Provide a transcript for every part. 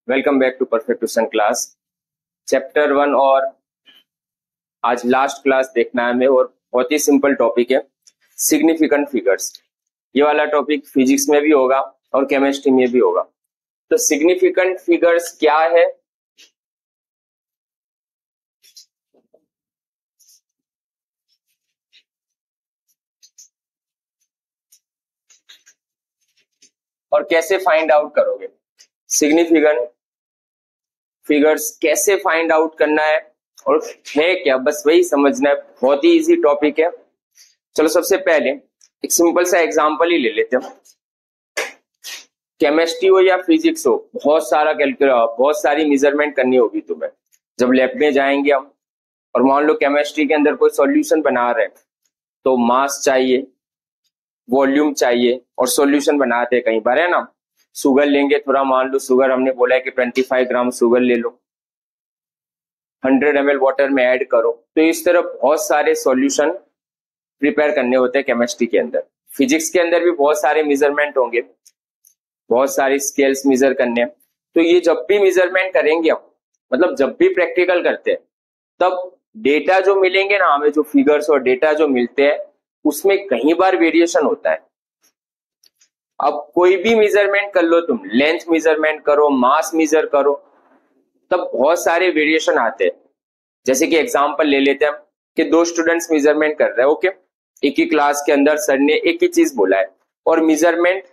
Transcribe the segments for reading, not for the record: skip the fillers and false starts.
Welcome back to perfect question class chapter 1। और आज last class देखना है हमें और बहुत ही सिंपल टॉपिक है सिग्निफिकेंट फिगर्स। ये वाला टॉपिक फिजिक्स में भी होगा और केमिस्ट्री में भी होगा। तो सिग्निफिकेंट फिगर्स क्या है, और कैसे फाइंड आउट करोगे सिग्निफिकेंट फिगर्स, कैसे फाइंड आउट करना है और है क्या, बस वही समझना है। बहुत ही इजी टॉपिक है। चलो सबसे पहले एक सिंपल सा एग्जांपल ही ले लेते हैं। केमिस्ट्री हो या फिजिक्स हो, बहुत सारा बहुत सारी मेजरमेंट करनी होगी तुम्हें जब लैब में जाएंगे हम। और मान लो केमिस्ट्री के अंदर कोई सॉल्यूशन बना रहे हैं तो मास चाहिए, वॉल्यूम चाहिए और सॉल्यूशन बनाते हैं कई बार, है ना। शुगर लेंगे, थोड़ा मान लो शुगर हमने बोला है कि 25 ग्राम शुगर ले लो, 100 ml वाटर में ऐड करो। तो इस तरह बहुत सारे सॉल्यूशन प्रिपेयर करने होते हैं केमिस्ट्री के अंदर। फिजिक्स के अंदर भी बहुत सारे मेजरमेंट होंगे, बहुत सारे स्केल्स मेजर करने। तो ये जब भी मेजरमेंट करेंगे हम, मतलब जब भी प्रैक्टिकल करते हैं, तब डेटा जो मिलेंगे ना हमें, जो फिगर्स और डेटा जो मिलते हैं उसमें कई बार वेरिएशन होता है। अब कोई भी मेजरमेंट कर लो तुम, लेंथ मेजरमेंट करो, मास मेजर करो, तब बहुत सारे वेरिएशन आते हैं। जैसे कि एग्जांपल ले लेते हैं कि दो स्टूडेंट्स मेजरमेंट कर रहे हैं, ओके। एक ही क्लास के अंदर सर ने एक ही चीज बोला है और मेजरमेंट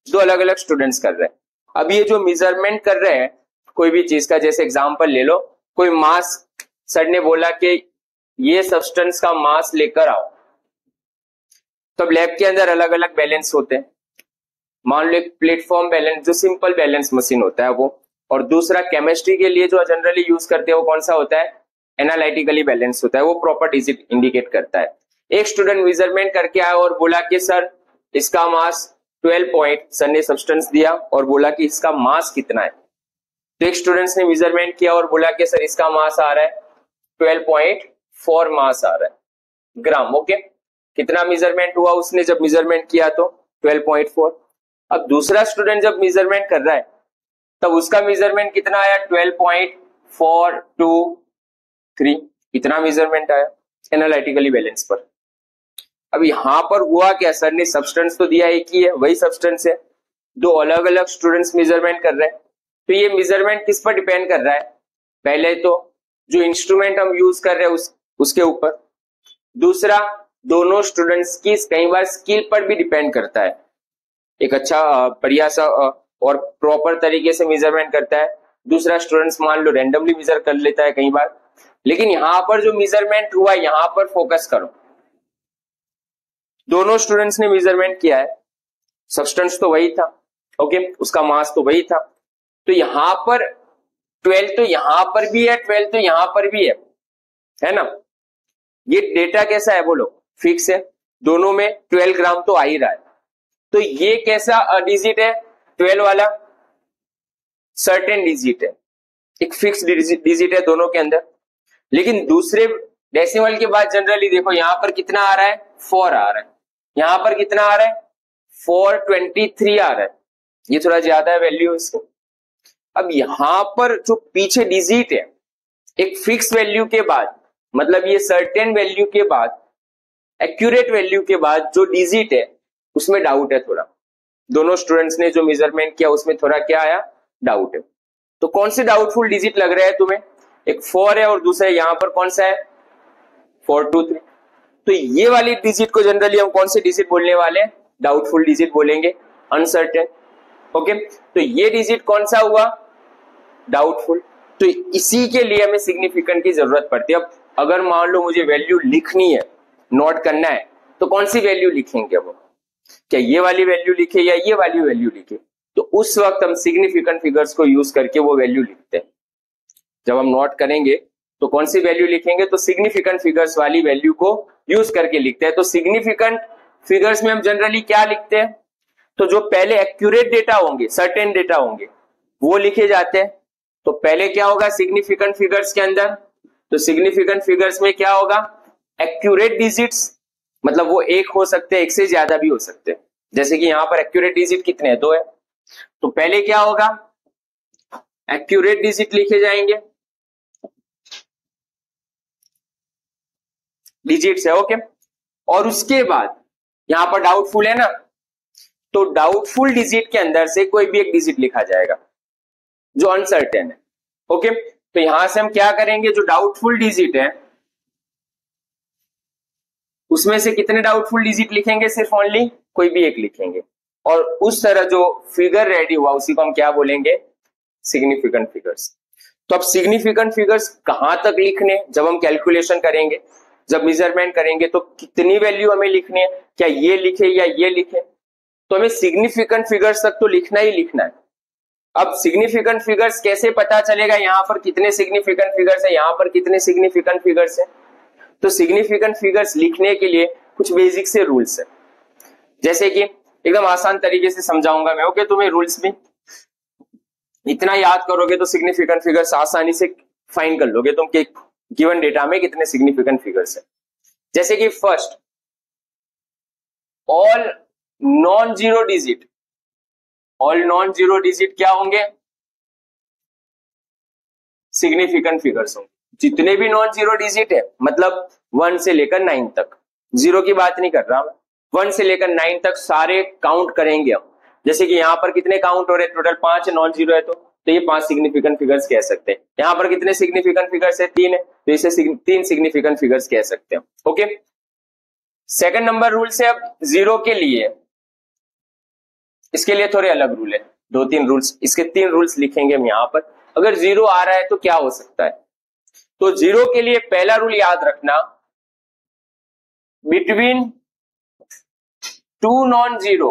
दो अलग अलग स्टूडेंट्स कर रहे हैं। अब ये जो मेजरमेंट कर रहे हैं कोई भी चीज का, जैसे एग्जांपल ले लो, कोई मास सर ने बोला कि ये सब्सटेंस का मास लेकर आओ। तब लैब के अंदर अलग अलग बैलेंस होते हैं। मान लो एक प्लेटफॉर्म बैलेंस, जो सिंपल बैलेंस मशीन होता है वो, और दूसरा केमिस्ट्री के लिए जो जनरली यूज करते हैं वो कौन सा होता है, एनालिटिकली बैलेंस होता है, वो प्रॉपर डिजिट इंडिकेट करता है। एक स्टूडेंट मेजरमेंट करके आया और बोला कि सर इसका मास 12 पॉइंट, सर ने सब्सटेंस दिया और बोला कि इसका मास कितना है। तो एक स्टूडेंट्स ने मेजरमेंट किया और बोला कि सर इसका मास आ रहा है 12.4 मास आ रहा है ग्राम, ओके। कितना मेजरमेंट हुआ उसने जब मेजरमेंट किया, तो 12.4। अब दूसरा स्टूडेंट जब मेजरमेंट कर रहा है तब उसका मेजरमेंट कितना आया, 12.423। इतना मेजरमेंट आया एनालिटिकली बैलेंस पर। अब यहां पर हुआ क्या, सर ने सब्सटेंस तो दिया एक ही है, वही सब्सटेंस है, दो अलग अलग स्टूडेंट्स मेजरमेंट कर रहे हैं। तो ये मेजरमेंट किस पर डिपेंड कर रहा है, पहले तो जो इंस्ट्रूमेंट हम यूज कर रहे हैं उसके ऊपर, दूसरा दोनों स्टूडेंट्स की कई बार स्किल पर भी डिपेंड करता है। एक अच्छा बढ़िया सा और प्रॉपर तरीके से मेजरमेंट करता है, दूसरा स्टूडेंट्स मान लो रैंडमली मेजर कर लेता है कई बार। लेकिन यहां पर जो मेजरमेंट हुआ, यहां पर फोकस करो। दोनों स्टूडेंट्स ने मेजरमेंट किया है, सब्सटेंस तो वही था, ओके, उसका मास तो वही था। तो यहां पर 12 तो यहां पर भी है, 12 तो यहां पर भी है ना। ये डेटा कैसा है बोलो, फिक्स है, दोनों में 12 ग्राम तो आ ही रहा है। तो ये कैसा डिजिट है, 12 वाला सर्टेन डिजिट है, एक फिक्स डिजिट है दोनों के अंदर। लेकिन दूसरे डेसिमल के बाद जनरली देखो यहां पर कितना आ रहा है, 4 आ रहा है, यहां पर कितना आ रहा है, 423 आ रहा है, ये थोड़ा ज्यादा है वैल्यू इसकी। अब यहां पर जो पीछे डिजिट है, एक फिक्स वैल्यू के बाद, मतलब ये सर्टेन वैल्यू के बाद, एक्यूरेट वैल्यू के बाद जो डिजिट है उसमें डाउट है थोड़ा। दोनों स्टूडेंट्स ने जो मेजरमेंट किया उसमें थोड़ा क्या आया, डाउट है। तो कौन से डाउटफुल डिजिट लग रहा है तुम्हें, एक 4 है और दूसरा यहां पर कौन सा है, 423। तो ये वाली डिजिट को जनरली हम कौन से डिजिट बोलने वाले हैं, डाउटफुल डिजिट बोलेंगे, अनसर्टेन, ओके। तो ये डिजिट कौन सा हुआ, डाउटफुल। तो इसी के लिए हमें सिग्निफिकेंट की जरूरत पड़ती है। अब अगर मान लो मुझे वैल्यू लिखनी है, नोट करना है, तो कौन सी वैल्यू लिखेंगे वो, क्या ये वाली वैल्यू लिखे या ये वाली वैल्यू लिखे। तो उस वक्त हम सिग्निफिकेंट फिगर्स को यूज करके वो वैल्यू लिखते हैं। जब हम नोट करेंगे तो कौन सी वैल्यू लिखेंगे, तो सिग्निफिकेंट फिगर्स वाली वैल्यू को यूज करके लिखते हैं। तो सिग्निफिकेंट फिगर्स में हम जनरली क्या लिखते हैं, तो जो पहले एक्यूरेट डेटा होंगे, सर्टेन डेटा होंगे, वो लिखे जाते हैं। तो पहले क्या होगा सिग्निफिकेंट फिगर्स के अंदर, तो सिग्निफिकेंट फिगर्स में क्या होगा, एक्यूरेट डिजिट्स, मतलब वो एक हो सकते हैं, एक से ज्यादा भी हो सकते हैं। जैसे कि यहां पर एक्यूरेट डिजिट कितने हैं, 2 है। तो पहले क्या होगा, एक्यूरेट डिजिट लिखे जाएंगे, डिजिट्स है, ओके। और उसके बाद यहां पर डाउटफुल है ना, तो डाउटफुल डिजिट के अंदर से कोई भी एक डिजिट लिखा जाएगा जो अनसर्टेन है, ओके। तो यहां से हम क्या करेंगे, जो डाउटफुल डिजिट है उसमें से कितने डाउटफुल डिजिट लिखेंगे, सिर्फ ओनली कोई भी एक लिखेंगे। और उस तरह जो फिगर रेडी हुआ उसी को हम क्या बोलेंगे, सिग्निफिकेंट फिगर्स। तो अब सिग्निफिकेंट फिगर्स कहां तक लिखने, जब हम कैलकुलेशन करेंगे, जब मेजरमेंट करेंगे, तो कितनी वैल्यू हमें लिखनी है, क्या ये लिखे या ये लिखे, तो हमें सिग्निफिकेंट फिगर्स तक तो लिखना ही लिखना है। अब सिग्निफिकेंट फिगर्स कैसे पता चलेगा, यहां पर कितने सिग्निफिकेंट फिगर्स है, यहां पर कितने सिग्निफिकेंट फिगर्स है। तो सिग्निफिकेंट फिगर्स लिखने के लिए कुछ बेसिक से रूल्स है, जैसे कि एकदम आसान तरीके से समझाऊंगा मैं, ओके। तुम्हें रूल्स भी इतना याद करोगे तो सिग्निफिकेंट फिगर्स आसानी से फाइंड कर लोगे तुम कि गिवन डेटा में कितने सिग्निफिकेंट फिगर्स है। जैसे कि first, all non zero digit, all non zero digit क्या होंगे, सिग्निफिकेंट फिगर्स होंगे। जितने भी नॉन जीरो डिजिट है, मतलब 1 से लेकर 9 तक, जीरो की बात नहीं कर रहा मैं, 1 से लेकर 9 तक सारे काउंट करेंगे हम। जैसे कि यहां पर कितने काउंट हो रहे हैं, टोटल 5 नॉन जीरो है, तो ये 5 सिग्निफिकेंट फिगर्स कह सकते हैं। यहां पर कितने सिग्निफिकेंट फिगर्स है, 3 है, तो इसे 3 सिग्निफिकेंट फिगर्स कह सकते हैं, ओके। सेकंड नंबर रूल से अब जीरो के लिए, इसके लिए थोड़े अलग रूल है, 2-3 रूल्स, इसके 3 रूल्स लिखेंगे हम यहां पर। अगर जीरो आ रहा है तो क्या हो सकता है, तो जीरो के लिए पहला रूल याद रखना, बिटवीन 2 नॉन जीरो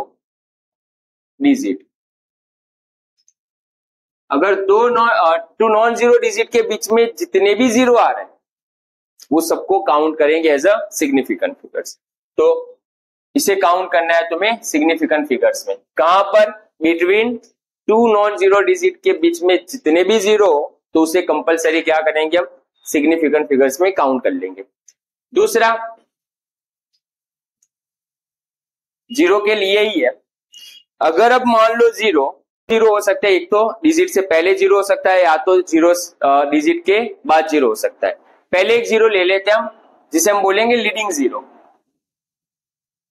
डिजिट, अगर टू नॉन जीरो डिजिट के बीच में जितने भी जीरो आ रहे हैं वो सबको काउंट करेंगे एज अ सिग्निफिकेंट फिगर्स। तो इसे काउंट करना है तुम्हें सिग्निफिकेंट फिगर्स में, कहां पर, बिटवीन 2 नॉन जीरो डिजिट के बीच में जितने भी जीरो हो तो उसे कंपलसरी क्या करेंगे हम, सिग्निफिकेंट फिगर्स में काउंट कर लेंगे। दूसरा, जीरो के लिए ही है, अगर अब मान लो जीरो हो सकता है, एक तो डिजिट से पहले जीरो हो सकता है, या तो जीरो डिजिट के बाद जीरो हो सकता है। पहले एक जीरो ले लेते हैं हम, जिसे हम बोलेंगे लीडिंग जीरो।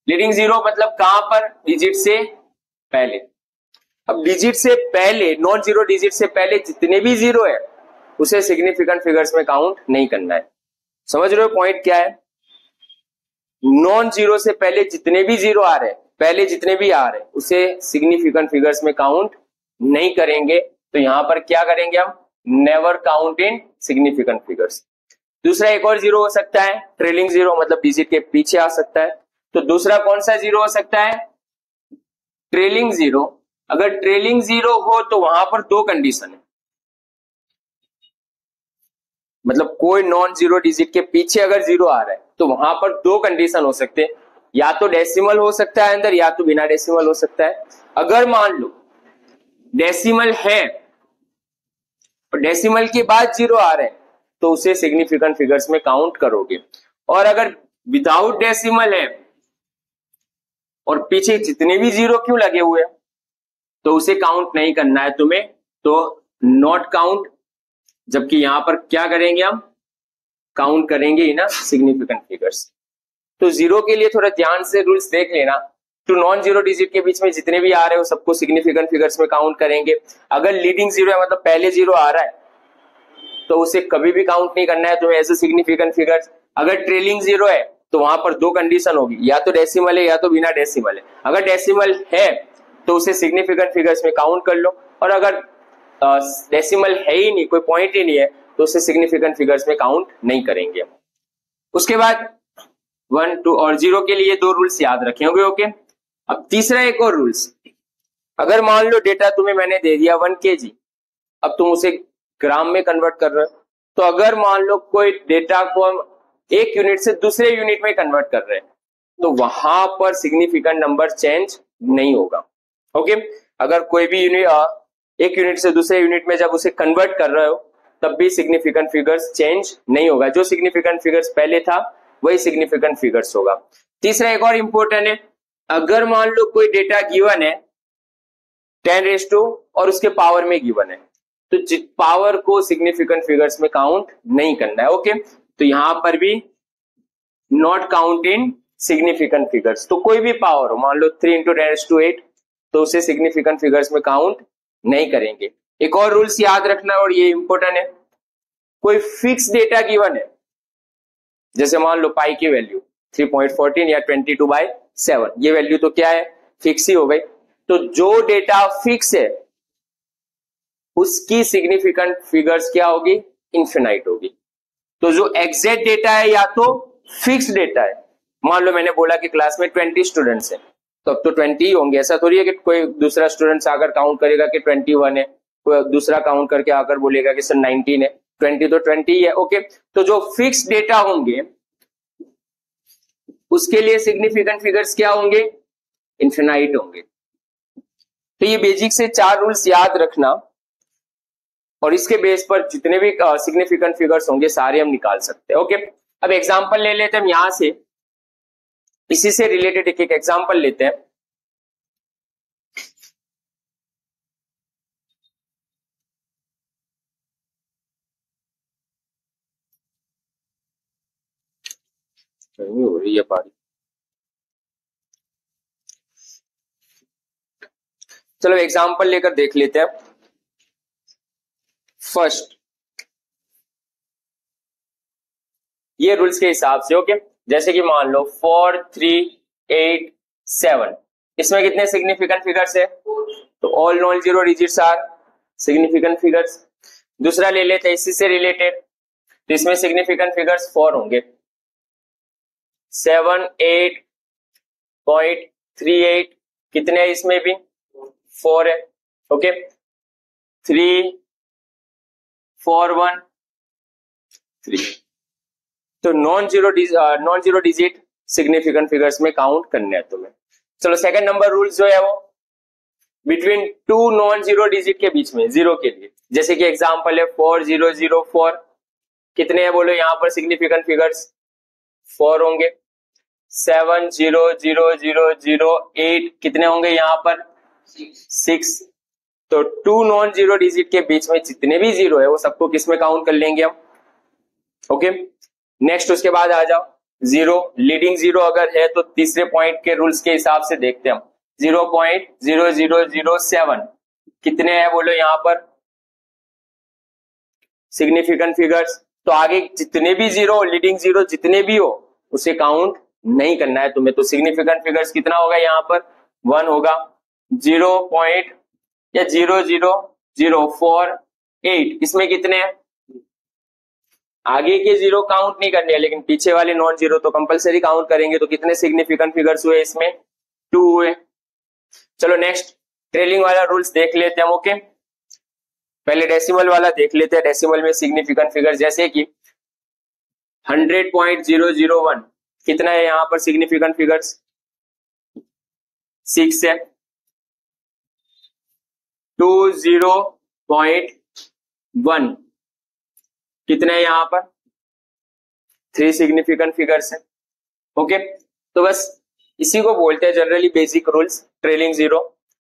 लीडिंग जीरो मतलब कहां पर, डिजिट से पहले। अब डिजिट से पहले, नॉन जीरो डिजिट से पहले जितने भी जीरो है उसे सिग्निफिकेंट फिगर्स में काउंट नहीं करना है। समझ रहे हो पॉइंट क्या है, नॉन जीरो से पहले जितने भी जीरो आ रहे हैं, पहले जितने भी आ रहे हैं उसे सिग्निफिकेंट फिगर्स में काउंट नहीं करेंगे। तो यहां पर क्या करेंगे हम, never count in significant figures. दूसरा एक और जीरो हो सकता है, ट्रेलिंग जीरो, मतलब डिजिट के पीछे आ सकता है। तो दूसरा कौन सा जीरो हो सकता है, ट्रेलिंग जीरो। अगर ट्रेलिंग जीरो हो तो वहां पर 2 कंडीशन है, मतलब कोई नॉन जीरो डिजिट के पीछे अगर जीरो आ रहा है तो वहां पर 2 कंडीशन हो सकते हैं, या तो डेसिमल हो सकता है अंदर, या तो बिना डेसिमल हो सकता है। अगर मान लो डेसिमल है और डेसिमल के बाद जीरो आ रहे हैं तो उसे सिग्निफिकेंट फिगर्स में काउंट करोगे। और अगर विदाउट डेसिमल है और पीछे जितने भी जीरो क्यों लगे हुए हैं तो उसे काउंट नहीं करना है तुम्हें, तो नॉट काउंट। जबकि यहां पर क्या करेंगे हम, काउंट करेंगे ही ना सिग्निफिकेंट फिगर्स। तो जीरो के लिए थोड़ा ध्यान से रूल्स देख लेना, टू नॉन जीरो डिजिट के बीच में जितने भी आ रहे हो सबको सिग्निफिकेंट फिगर्स में काउंट करेंगे। अगर लीडिंग जीरो है, मतलब पहले जीरो आ रहा है, तो उसे कभी भी काउंट नहीं करना है तुम्हें एज ए सिग्निफिकेंट फिगर्स। अगर ट्रेलिंग जीरो है तो वहां पर 2 कंडीशन होगी, या तो डेसिमल है या तो बिना डेसिमल है। अगर डेसिमल है तो उसे सिग्निफिकेंट फिगर्स में काउंट कर लो, और अगर डेसिमल है ही नहीं, कोई पॉइंट ही नहीं है, तो उसे सिग्निफिकेंट फिगर्स में काउंट नहीं करेंगे। उसके बाद 1, 2 और 0 के लिए 2 रूल्स याद रखे होंगे, ओके। अब तीसरा एक और रूल्स, अगर मान लो डेटा तुम्हें मैंने दे दिया 1 kg, अब तुम उसे ग्राम में कन्वर्ट कर रहे हो, तो अगर मान लो कोई डेटा को हम एक यूनिट से दूसरे यूनिट में कन्वर्ट कर रहे हैं तो वहां पर सिग्निफिकेंट नंबर चेंज नहीं होगा, ओके। अगर कोई भी यूनिट एक यूनिट से दूसरे यूनिट में जब उसे कन्वर्ट कर रहे हो तब भी सिग्निफिकेंट फिगर्स चेंज नहीं होगा, जो सिग्निफिकेंट फिगर्स पहले था वही सिग्निफिकेंट फिगर्स होगा। तीसरा एक और इंपॉर्टेंट है, अगर मान लो कोई डेटा गिवन है 10 रेज़ टू और उसके पावर में गिवन है, तो पावर को सिग्निफिकेंट फिगर्स में काउंट नहीं करना है। ओके, तो यहां पर भी not count in significant figures. तो कोई भी पावर हो, मान लो 3 × 10⁸, तो उसे सिग्निफिकेंट फिगर्स में काउंट नहीं करेंगे। एक और रूल्स याद रखना, और ये इंपॉर्टेंट है, कोई फिक्स डेटा गिवन है, जैसे मान लो पाई की वैल्यू 3.14 या 22/7, ये वैल्यू तो क्या है, फिक्स ही हो गई। तो जो डेटा फिक्स है उसकी सिग्निफिकेंट फिगर्स क्या होगी, इन्फिनाइट होगी। तो जो एग्जैक्ट डेटा है या तो फिक्स डेटा है, मान लो मैंने बोला कि क्लास में 20 स्टूडेंट्स हैं, तो अब तो 20 ही होंगे। ऐसा थोड़ी है कि कोई दूसरा स्टूडेंट्स आकर काउंट करेगा कि 21 है, कोई दूसरा काउंट करके आकर बोलेगा कि सर 19 है। 20 तो 20 ही है। ओके, तो जो फिक्स डेटा होंगे उसके लिए सिग्निफिकेंट फिगर्स क्या होंगे, इन्फिनाइट होंगे। तो ये बेसिक से 4 रूल्स याद रखना, और इसके बेस पर जितने भी सिग्निफिकेंट फिगर्स होंगे सारे हम निकाल सकते हैं। ओके, अब एग्जांपल ले लेते हैं हम यहां से, इसी से रिलेटेड एक एग्जांपल लेते हैं। हो रही है पारी, चलो एग्जांपल लेकर देख लेते हैं। फर्स्ट, ये रूल्स के हिसाब से। ओके, जैसे कि मान लो 4, 3, 8, 7, इसमें कितने सिग्निफिकेंट फिगर्स है, तो all non zero digits are significant figures. दूसरा ले लेते हैं इसी से रिलेटेड, तो इसमें सिग्निफिकेंट फिगर्स 4 होंगे, 7, 8.38, कितने है इसमें भी 4 है। ओके, 3, 4, 1, 3, तो non zero digit significant figures में काउंट करने हैं तुम्हें। चलो सेकंड नंबर रूल जो है वो बिटवीन 2 नॉन जीरो डिजिट के बीच में, जीरो के लिए, जैसे कि एग्जांपल है 4004, कितने हैं बोलो यहां पर सिग्निफिकेंट फिगर्स, 4 होंगे। 7000008, कितने होंगे यहां पर, 6। तो 2 नॉन जीरो डिजिट के बीच में जितने भी जीरो है वो सबको किस में काउंट कर लेंगे हम। ओके, नेक्स्ट उसके बाद आ जाओ जीरो, लीडिंग जीरो अगर है तो तीसरे पॉइंट के रूल्स के हिसाब से देखते हैं हम, 0.0007, कितने हैं बोलो यहां पर सिग्निफिकेंट फिगर्स। तो आगे जितने भी जीरो, लीडिंग जीरो जितने भी हो उसे काउंट नहीं करना है तुम्हें। तो सिग्निफिकेंट फिगर्स कितना होगा यहां पर, 1 होगा। 0.00048, इसमें कितने हैं, आगे के जीरो काउंट नहीं करने हैं, लेकिन पीछे वाले नॉन जीरो तो कंपलसरी काउंट करेंगे। तो कितने सिग्निफिकेंट फिगर्स हुए इसमें, 2 हुए। चलो नेक्स्ट ट्रेलिंग वाला रूल्स देख लेते हैं। ओके, पहले डेसिमल वाला देख लेते हैं। डेसिमल में सिग्निफिकेंट फिगर जैसे कि 100.001, कितना है यहां पर सिग्निफिकेंट फिगर्स, 6 है। 20.1, कितने हैं यहां पर, 3 सिग्निफिकेंट फिगर्स है। ओके, तो बस इसी को बोलते हैं generally basic rules, trailing zero.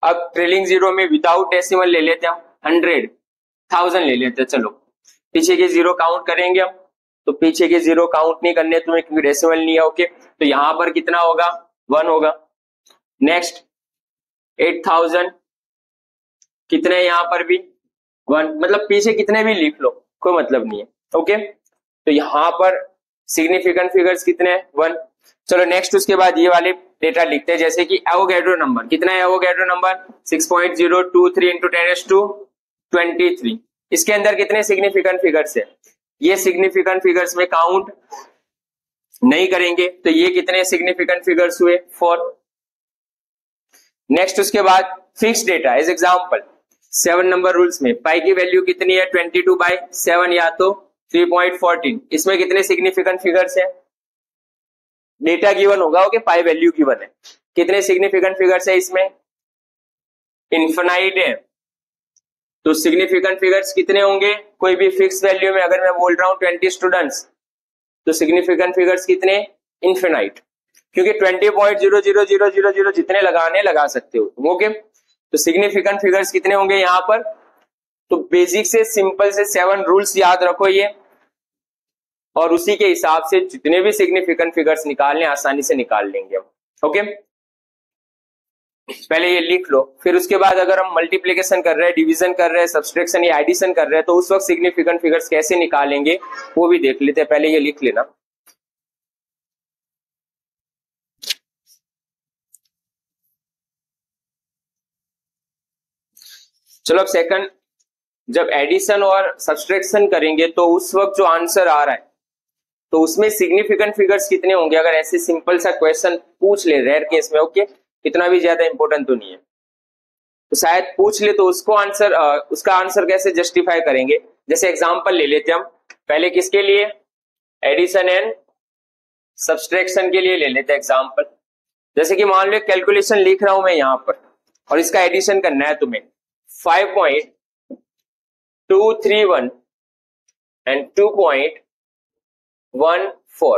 अब ट्रेलिंग जीरो में विदाउट डेसिमल ले लेते हैं हम, 100,000 ले लेते हैं। चलो पीछे के जीरो काउंट करेंगे हम, तो पीछे के जीरो काउंट नहीं करने तुम्हें क्योंकि डेसिमल नहीं है। ओके, तो यहां पर कितना होगा, 1 होगा। नेक्स्ट 8,000, कितने यहां पर भी 1, मतलब पीछे कितने भी लिख लो कोई मतलब नहीं है। ओके, तो यहां पर सिग्निफिकेंट फिगर्स कितने हैं, 1। चलो नेक्स्ट उसके बाद ये वाले डेटा लिखते हैं, जैसे कि एवोगैड्रो नंबर, कितना है एवोगैड्रो नंबर, 6.023 × 10⁻23। इसके अंदर कितने सिग्निफिकेंट फिगर्स है, ये सिग्निफिकेंट फिगर्स में काउंट नहीं करेंगे। तो ये कितने सिग्निफिकेंट फिगर्स हुए, 4। नेक्स्ट उसके बाद fix data, as example 7 number rules में पाई की वैल्यू कितनी है, 22/7 या तो 3.14, इसमें कितने सिग्निफिकेंट फिगर्स है, डेटा गिवन होगा। ओके, पाई वैल्यू गिवन है, कितने सिग्निफिकेंट फिगर्स है इसमें, इन्फिनाइट है। तो सिग्निफिकेंट फिगर्स कितने होंगे, कोई भी फिक्स वैल्यू में अगर मैं बोल रहा हूं 20 स्टूडेंट्स, तो सिग्निफिकेंट फिगर्स कितने, इन्फिनाइट, क्योंकि 20.00000 जितने लगाने लगा सकते हो। ओके, तो सिग्निफिकेंट फिगर्स कितने होंगे यहां पर, तो बेसिक से सिंपल से 7 रूल्स याद रखो ये, और उसी के हिसाब से जितने भी सिग्निफिकेंट फिगर्स निकालने आसानी से निकाल लेंगे हम। ओके, पहले ये लिख लो, फिर उसके बाद अगर हम मल्टीप्लिकेशन कर रहे हैं, डिवीजन कर रहे हैं, सब्सट्रैक्शन या एडिशन कर रहे हैं, तो उस वक्त सिग्निफिकेंट फिगर्स कैसे निकालेंगे वो भी देख लेते हैं। पहले ये लिख लेना। चलो अब सेकंड, जब एडिशन और सब्सट्रैक्शन करेंगे तो उस वक्त जो आंसर आ रहा है तो उसमें सिग्निफिकेंट फिगर्स कितने होंगे, अगर ऐसे सिंपल सा क्वेश्चन पूछ ले रेयर केस में, ओके, इतना भी ज्यादा इंपॉर्टेंट तो नहीं है, तो शायद पूछ ले, तो उसको आंसर उसका आंसर कैसे जस्टिफाई करेंगे। जैसे एग्जांपल ले लेते हम, पहले किसके लिए, एडिशन एंड सब्सट्रैक्शन के लिए ले लेते हैं एग्जांपल। जैसे कि मान लो कैलकुलेशन लिख रहा हूं मैं यहां पर और इसका एडिशन करना है तुम्हें, 5.231 एंड 2.14,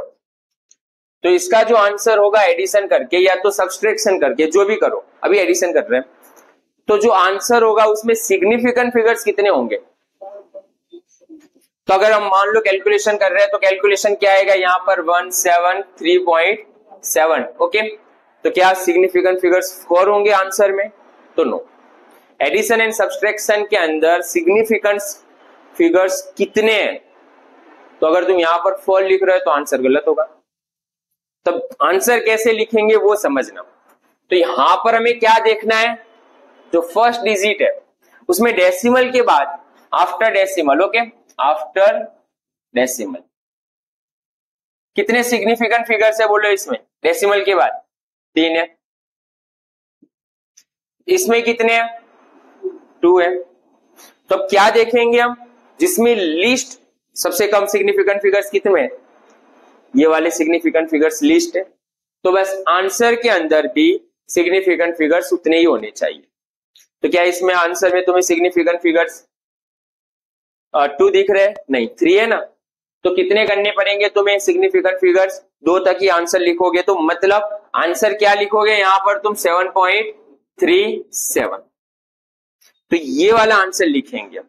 तो इसका जो आंसर होगा एडिशन करके या तो सब्सट्रैक्शन करके, जो भी करो, अभी एडिशन कर रहे हैं, तो जो आंसर होगा उसमें सिग्निफिकेंट फिगर्स कितने होंगे। तो अगर हम मान लो कैलकुलेशन कर रहे हैं तो कैलकुलेशन क्या आएगा यहां पर 173.7, ओके, तो क्या सिग्निफिकेंट फिगर्स 4 होंगे आंसर में, तो नो। एडिशन एंड सब्सट्रैक्शन के अंदर सिग्निफिकेंट फिगर्स कितने हैं, तो अगर तुम यहां पर 4 लिख रहे हो तो आंसर गलत होगा। तब आंसर कैसे लिखेंगे वो समझना। तो यहां पर हमें क्या देखना है, जो फर्स्ट डिजिट है उसमें डेसिमल के बाद, after decimal, okay, after decimal कितने सिग्निफिकेंट फिगर्स है बोलो इसमें, डेसिमल के बाद 3 है, इसमें कितने हैं 2 है। तो अब क्या देखेंगे हम, जिसमें लिस्ट सबसे कम सिग्निफिकेंट फिगर्स कितने हैं, ये वाले सिग्निफिकेंट फिगर्स लिस्ट है, तो बस आंसर के अंदर भी सिग्निफिकेंट फिगर्स उतने ही होने चाहिए। तो क्या इसमें आंसर में तुम्हें सिग्निफिकेंट फिगर्स 2 दिख रहे हैं, नहीं 3 है ना, तो कितने करने पड़ेंगे तुम्हें सिग्निफिकेंट फिगर्स, 2 तक ही आंसर लिखोगे, तो मतलब आंसर क्या लिखोगे यहां पर तुम 7.37, तो ये वाला आंसर लिखेंगे।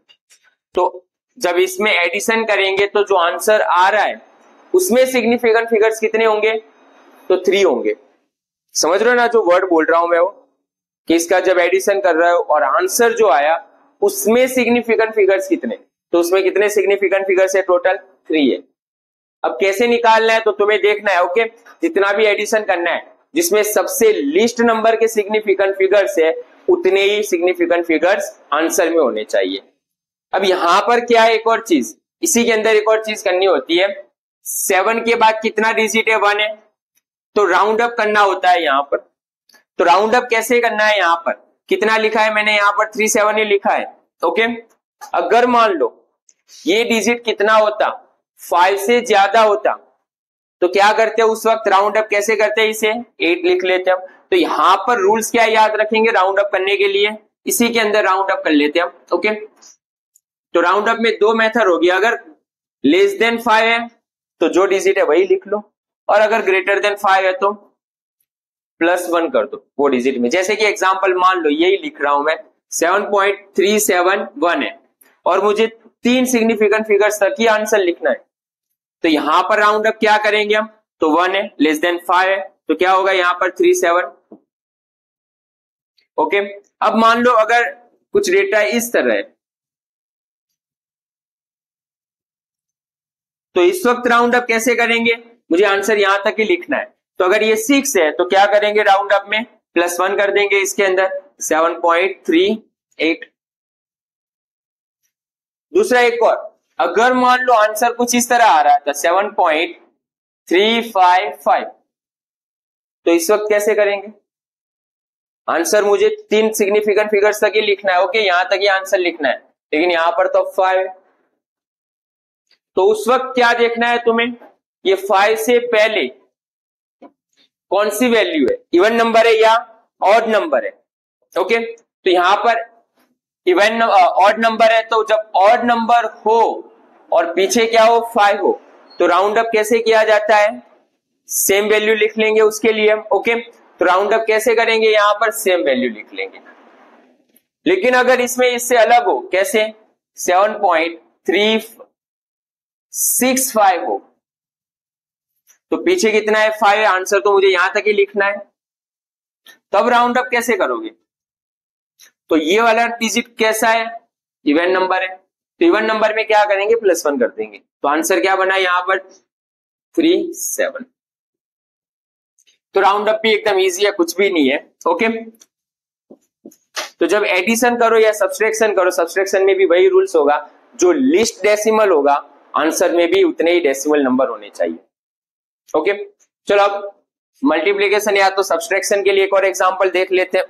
तो जब इसमें एडिशन करेंगे तो जो आंसर आ रहा है उसमें सिग्निफिकेंट फिगर्स कितने होंगे, तो 3 होंगे। समझ रहे हो ना जो वर्ड बोल रहा हूं मैं वो, कि इसका जब एडिशन कर रहे हो और आंसर जो आया उसमें सिग्निफिकेंट फिगर्स कितने, तो उसमें कितने सिग्निफिकेंट फिगर्स है, टोटल 3 है। अब कैसे निकालना है तो तुम्हें देखना है, ओके, जितना भी एडिशन करना है जिसमें सबसे लिस्ट नंबर के सिग्निफिकेंट फिगर्स है उतने ही सिग्निफिकेंट फिगर्स आंसर में होने चाहिए। अब यहां पर क्या है, एक और चीज, इसी के अंदर एक और चीज करनी होती है, 7 के बाद कितना डिजिट है, 1 है, तो राउंड अप करना होता है यहां पर। तो राउंड अप कैसे करना है, यहां पर कितना लिखा है मैंने, यहां पर 37 ही लिखा है, ओके। अगर मान लो ये डिजिट कितना होता, 5 से ज्यादा होता, तो क्या करते हैं उस वक्त, राउंड अप कैसे करते हैं, इसे 8 लिख लेते हैं। तो यहां पर रूल्स क्या याद रखेंगे राउंड अप करने के लिए, इसी के अंदर राउंड अप कर लेते हैं हम, ओके। तो राउंड अप में 2 मेथड होगी, अगर लेस देन 5 है तो जो डिजिट है वही लिख लो, और अगर ग्रेटर देन 5 है तो +1 कर दो वो डिजिट में। जैसे कि एग्जांपल मान लो यही लिख रहा हूं मैं, 7.371 है और मुझे 3 सिग्निफिकेंट फिगर्स तक ही आंसर लिखना है, तो यहां पर राउंड अप क्या करेंगे हम, तो 1 है, लेस देन 5 है, तो क्या होगा यहां पर 37, ओके। अब मान लो अगर कुछ डेटा इस तरह है, तो इस वक्त राउंड अप कैसे करेंगे, मुझे आंसर यहां तक ही लिखना है। तो अगर ये 6 है तो क्या करेंगे, राउंड अप में +1 कर देंगे इसके अंदर, 7.38। दूसरा एक और, अगर मान लो आंसर कुछ इस तरह आ रहा था 7.355, तो इस वक्त कैसे करेंगे, आंसर मुझे 3 सिग्निफिकेंट फिगर्स तक ही लिखना है, ओके, यहां तक ही आंसर लिखना है, लेकिन यहां पर तो 5, तो उस वक्त क्या देखना है तुम्हें, ये 5 से पहले कौन सी वैल्यू है, इवन नंबर है या ऑड नंबर है, ओके। तो यहां पर इवन ऑड नंबर है, तो जब ऑड नंबर हो और पीछे क्या हो 5 हो, तो राउंड अप कैसे किया जाता है, सेम वैल्यू लिख लेंगे उसके लिए हम, ओके। तो राउंड अप कैसे करेंगे, यहां पर सेम वैल्यू लिख लेंगे। लेकिन अगर इसमें इससे अलग हो, कैसे, 7.365 हो तो पीछे कितना है 5, आंसर तो मुझे यहां तक ही लिखना है। तब राउंड अप कैसे करोगे? तो ये वाला डिजिट कैसा है? इवन नंबर है, तो इवन नंबर में क्या करेंगे +1 कर देंगे। तो आंसर क्या बना यहां पर 37। तो राउंड अप भी एकदम इजी है, कुछ भी नहीं है। ओके, तो जब एडिशन करो या सब्सट्रैक्शन करो, सब्सट्रैक्शन में भी वही रूल्स होगा, जो लिस्ट डेसिमल होगा आंसर में भी उतने ही डेसिमल नंबर होने चाहिए। ओके, चलो अब मल्टीप्लिकेशन या तो सब्सट्रैक्शन के लिए एक और एग्जांपल देख लेते हैं।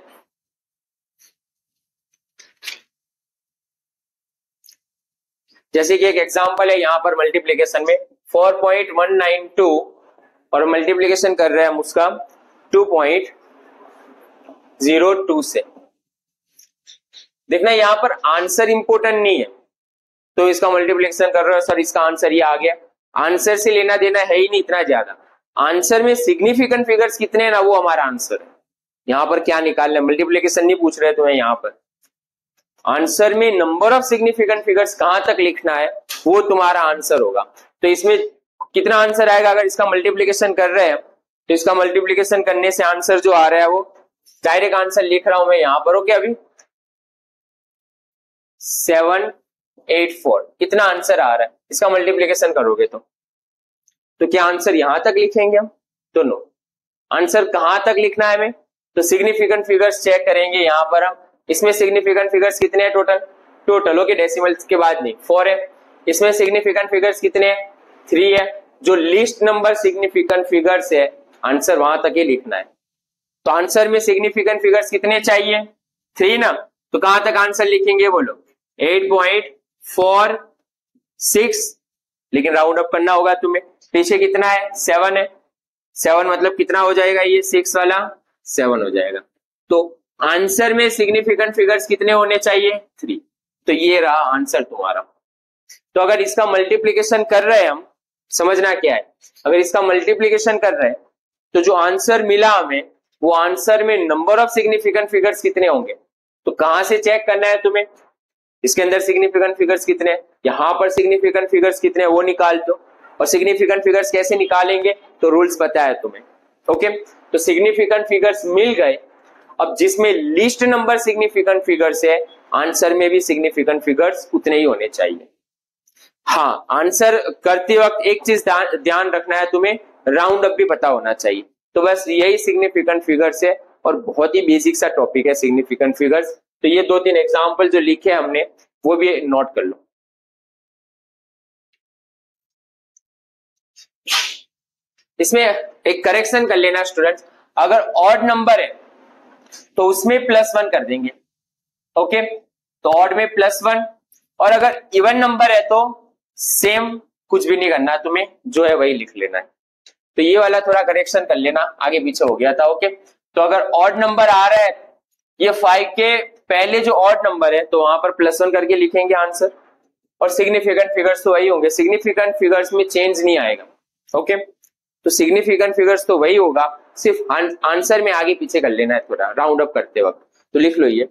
जैसे कि एक एग्जांपल है यहां पर मल्टीप्लिकेशन में 4.192 और मल्टीप्लिकेशन कर रहे हैं हम उसका 2.02 से। देखना यहां पर आंसर इंपोर्टेंट नहीं है, तो इसका मल्टीप्लिकेशन कर रहे हो सर इसका आंसर ये आ गया। आंसर से लेना देना है ही नहीं इतना ज्यादा, आंसर में सिग्निफिकेंट फिगर्स कितने हैं ना वो हमारा आंसर है। यहां पर क्या निकालना है, मल्टीप्लिकेशन नहीं पूछ रहे तुम्हें, यहां पर आंसर में नंबर ऑफ सिग्निफिकेंट फिगर्स कहां तक लिखना है वो तुम्हारा आंसर होगा। तो इसमें कितना आंसर आएगा, अगर इसका मल्टीप्लिकेशन कर रहे हैं तो इसका मल्टीप्लिकेशन करने से आंसर जो आ रहा है वो डायरेक्ट आंसर लिख रहा हूं मैं यहां पर। ओके, अभी 784 कितना आंसर आ रहा है, इसका मल्टीप्लिकेशन करोगे तो क्या आंसर यहां तक लिखेंगे हम? तो नो, आंसर कहां तक लिखना है हमें, तो सिग्निफिकेंट फिगर्स चेक करेंगे यहां पर हम। इसमें सिग्निफिकेंट फिगर्स कितने हैं टोटल ओके, डेसिमल के बाद नहीं 4 है। इसमें सिग्निफिकेंट फिगर्स कितने हैं 3 है। जो लिस्ट नंबर सिग्निफिकेंट फिगर्स है आंसर वहां तक ही लिखना है। तो आंसर में सिग्निफिकेंट फिगर्स कितने चाहिए 3 ना, तो कहां तक आंसर लिखेंगे बोलो 8.46, लेकिन राउंड अप करना होगा तुम्हें। पीछे कितना है 7 है, 7 मतलब कितना हो जाएगा ये 6 वाला 7 हो जाएगा। तो आंसर में सिग्निफिकेंट फिगर्स कितने होने चाहिए 3, तो ये रहा आंसर तुम्हारा। तो अगर इसका मल्टीप्लिकेशन कर रहे हैं हम, समझना क्या है, अगर इसका मल्टीप्लिकेशन कर रहे हैं तो जो आंसर मिला हमें वो आंसर में नंबर ऑफ सिग्निफिकेंट फिगर्स कितने होंगे, तो कहां से चेक करना है तुम्हें, इसके अंदर सिग्निफिकेंट फिगर्स कितने हैं, यहां पर सिग्निफिकेंट फिगर्स कितने हैं वो निकाल दो। और सिग्निफिकेंट फिगर्स कैसे निकालेंगे तो रूल्स पता है तुम्हें। ओके, तो सिग्निफिकेंट फिगर्स मिल गए। अब जिसमें लिस्ट नंबर सिग्निफिकेंट फिगर्स है आंसर में भी सिग्निफिकेंट फिगर्स उतने ही होने चाहिए। हाँ, आंसर करते वक्त एक चीज ध्यान रखना है तुम्हें, राउंड अप भी पता होना चाहिए। तो बस यही सिग्निफिकेंट फिगर्स है और बहुत ही बेसिक सा टॉपिक है सिग्निफिकेंट फिगर्स। तो ये 2-3 एग्जांपल जो लिखे हमने वो भी नोट कर लो। इसमें एक करेक्शन कर लेना स्टूडेंट्स, अगर ऑड नंबर है तो उसमें +1 कर देंगे। ओके, तो ऑड में +1, और अगर इवन नंबर है तो सेम, कुछ भी नहीं करना तुम्हें, जो है वही लिख लेना है। तो ये वाला थोड़ा करेक्शन कर लेना, आगे पीछे हो गया था। ओके, तो अगर ऑड नंबर आ रहा है, ये 5 के पहले जो ऑड नंबर है तो वहां पर +1 करके लिखेंगे आंसर, और सिग्निफिकेंट फिगर्स तो वही होंगे, सिग्निफिकेंट फिगर्स में चेंज नहीं आएगा। ओके, तो सिग्निफिकेंट फिगर्स तो वही होगा, सिर्फ आंसर में आगे पीछे कर लेना है थोड़ा राउंड अप करते वक्त। तो लिख लो ये